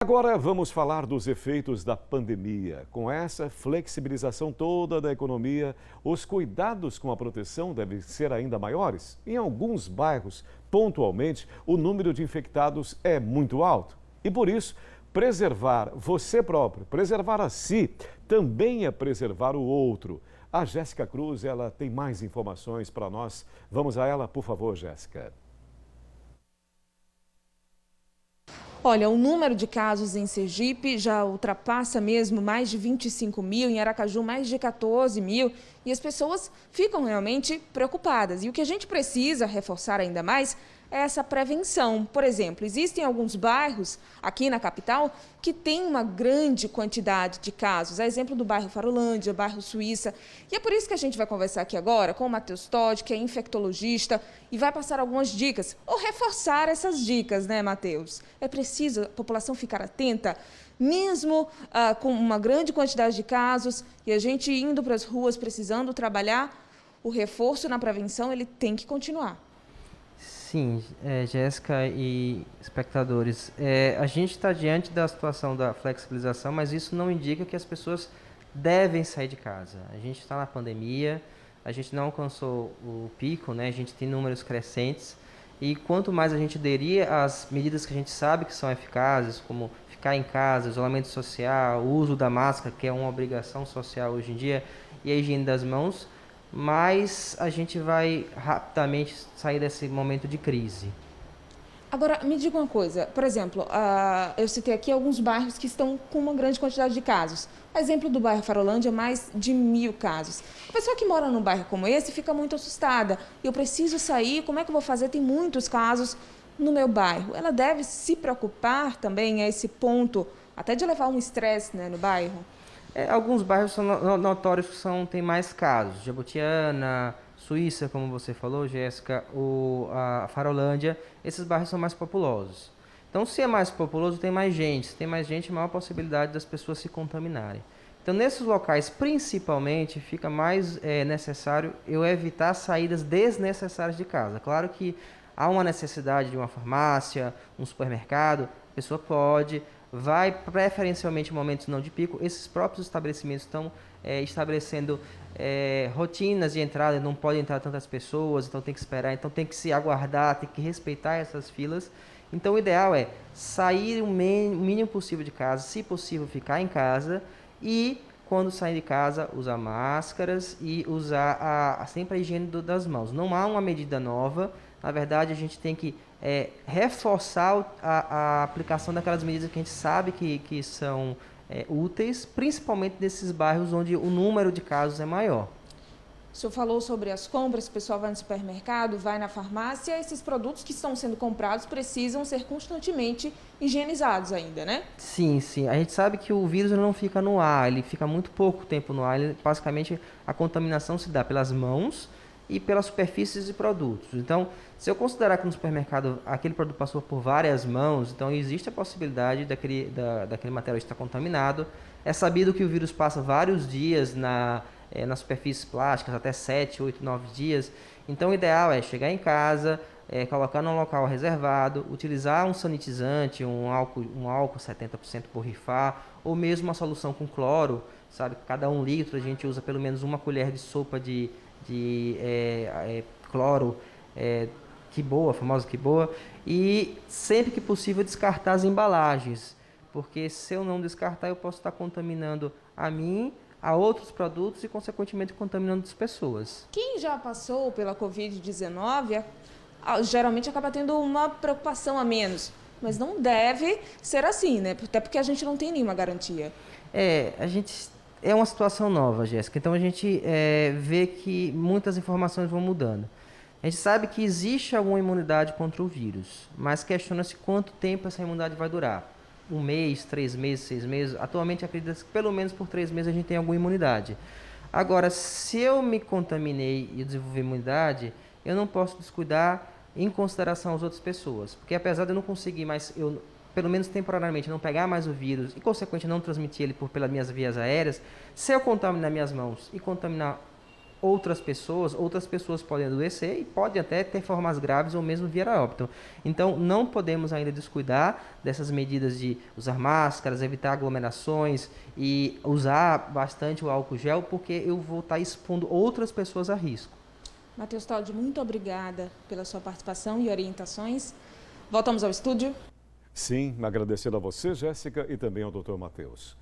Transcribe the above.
Agora vamos falar dos efeitos da pandemia. Com essa flexibilização toda da economia, os cuidados com a proteção devem ser ainda maiores. Em alguns bairros, pontualmente, o número de infectados é muito alto. E por isso, preservar você próprio, preservar a si, também é preservar o outro. A Jéssica Cruz, ela tem mais informações para nós. Vamos a ela, por favor, Jéssica. Olha, o número de casos em Sergipe já ultrapassa mesmo mais de 25 mil, em Aracaju mais de 14 mil, e as pessoas ficam realmente preocupadas. E o que a gente precisa reforçar ainda mais é essa prevenção. Por exemplo, existem alguns bairros aqui na capital que têm uma grande quantidade de casos. A exemplo do bairro Farolândia, bairro Suíça. E é por isso que a gente vai conversar aqui agora com o Matheus Todd, que é infectologista, e vai passar algumas dicas, ou reforçar essas dicas, né, Matheus? É preciso a população ficar atenta, mesmo com uma grande quantidade de casos, e a gente indo para as ruas precisando trabalhar, o reforço na prevenção ele tem que continuar. Sim, Jéssica e espectadores, a gente está diante da situação da flexibilização, mas isso não indica que as pessoas devem sair de casa. A gente está na pandemia, a gente não alcançou o pico, né? A gente tem números crescentes e quanto mais a gente aderir às medidas que a gente sabe que são eficazes, como ficar em casa, isolamento social, o uso da máscara, que é uma obrigação social hoje em dia, e a higiene das mãos, mas a gente vai rapidamente sair desse momento de crise. Agora, me diga uma coisa, por exemplo, eu citei aqui alguns bairros que estão com uma grande quantidade de casos. Exemplo do bairro Farolândia, mais de 1000 casos. A pessoa que mora num bairro como esse fica muito assustada. Eu preciso sair, como é que eu vou fazer? Tem muitos casos no meu bairro. Ela deve se preocupar também a esse ponto, até de levar um estresse, né, no bairro? Alguns bairros são notórios que tem mais casos. Jabutiana, Suíça, como você falou, Jéssica, a Farolândia, esses bairros são mais populosos. Então, se é mais populoso, tem mais gente. Se tem mais gente, maior possibilidade das pessoas se contaminarem. Então, nesses locais, principalmente, fica mais necessário eu evitar saídas desnecessárias de casa. Claro que há uma necessidade de uma farmácia, um supermercado, a pessoa vai preferencialmente em momentos não de pico. Esses próprios estabelecimentos estão estabelecendo rotinas de entrada, não podem entrar tantas pessoas, então tem que esperar, então tem que se aguardar, tem que respeitar essas filas. Então o ideal é sair o mínimo possível de casa, se possível ficar em casa e quando sair de casa usar máscaras e usar sempre a higiene das mãos. Não há uma medida nova, na verdade a gente tem que reforçar a aplicação daquelas medidas que a gente sabe que são úteis, principalmente nesses bairros onde o número de casos é maior. O senhor falou sobre as compras, o pessoal vai no supermercado, vai na farmácia, esses produtos que estão sendo comprados precisam ser constantemente higienizados ainda, né? Sim, sim. A gente sabe que o vírus não fica no ar, ele fica muito pouco tempo no ar, basicamente a contaminação se dá pelas mãos e pelas superfícies de produtos. Então, se eu considerar que no supermercado aquele produto passou por várias mãos, então existe a possibilidade daquele material estar contaminado. É sabido que o vírus passa vários dias nas superfícies plásticas, até 7, 8, 9 dias. Então, o ideal é chegar em casa, colocar num local reservado, utilizar um sanitizante, um álcool 70% borrifar, ou mesmo uma solução com cloro, sabe? Cada 1 litro a gente usa pelo menos 1 colher de sopa de cloro, Quiboa, a famosa Quiboa, e sempre que possível descartar as embalagens, porque se eu não descartar eu posso estar contaminando a mim, a outros produtos e consequentemente contaminando as pessoas. Quem já passou pela Covid-19 geralmente acaba tendo uma preocupação a menos, mas não deve ser assim, né? Até porque a gente não tem nenhuma garantia. É uma situação nova, Jéssica, então a gente vê que muitas informações vão mudando. A gente sabe que existe alguma imunidade contra o vírus, mas questiona-se quanto tempo essa imunidade vai durar. 1 mês, 3 meses, 6 meses. Atualmente acredita-se que pelo menos por 3 meses a gente tem alguma imunidade. Agora, se eu me contaminei e desenvolvi imunidade, eu não posso descuidar em consideração as outras pessoas. Porque apesar de eu não conseguir mais, pelo menos temporariamente, não pegar mais o vírus e, consequentemente, não transmitir ele pelas minhas vias aéreas, se eu contaminar minhas mãos e contaminar outras pessoas podem adoecer e podem até ter formas graves ou mesmo vir a óbito. Então, não podemos ainda descuidar dessas medidas de usar máscaras, evitar aglomerações e usar bastante o álcool gel, porque eu vou estar expondo outras pessoas a risco. Matheus Toldi, muito obrigada pela sua participação e orientações. Voltamos ao estúdio. Sim, agradecendo a você, Jéssica, e também ao Dr. Matheus.